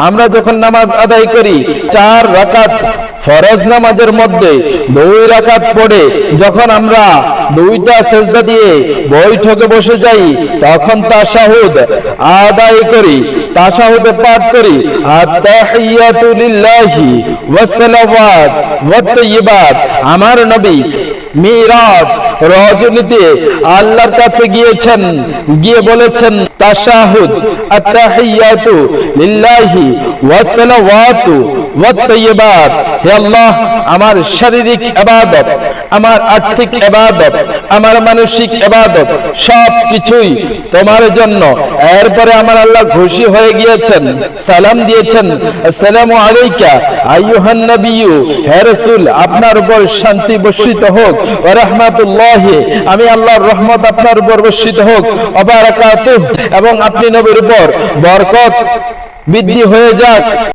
আমরা যখন নামাজ আদায় করি 4 রাকাত ফরজ নামাজের মধ্যে 2 রাকাত পড়ে যখন আমরা 2টা সিজদা দিয়ে বৈঠকে বসে যাই তখন তাশাহুদ আদায় করি, তাশাহুদে পাঠ করি আত-তাহিয়াতু লিল্লাহি ওয়াস সালাওয়াত ওয়াত তাইয়্যিবাত। আমার নবী মিরাজ রজনীতে আল্লাহর কাছে গিয়েছেন, গিয়ে বলেছেন তাশাহুদ আত-তাহিয়াতু লিল্লাহি ওয়াস সালাওয়াতু ওয়াত তাইয়্যিবাত। হে আল্লাহ, আমার শারীরিক ইবাদত, আমার আর্থিক ইবাদত, আমার মানসিক ইবাদত সবকিছুই তোমার জন্য। এরপরে আমার আল্লাহ খুশি হয়ে গিয়েছেন, সালাম দিয়েছেন আসসালামু আলাইকা আইয়ুহান নবিয়্যু, হে রাসূল আপনার উপর শান্তি বর্ষিত হোক, ওয়া রাহমাতুল্লাহি আমি আল্লাহর রহমত আপনার উপর বর্ষিত হোক, ওয়া বারাকাতুহু এবং আপনি নবীর উপর বরকত বৃদ্ধি হয়ে যাক।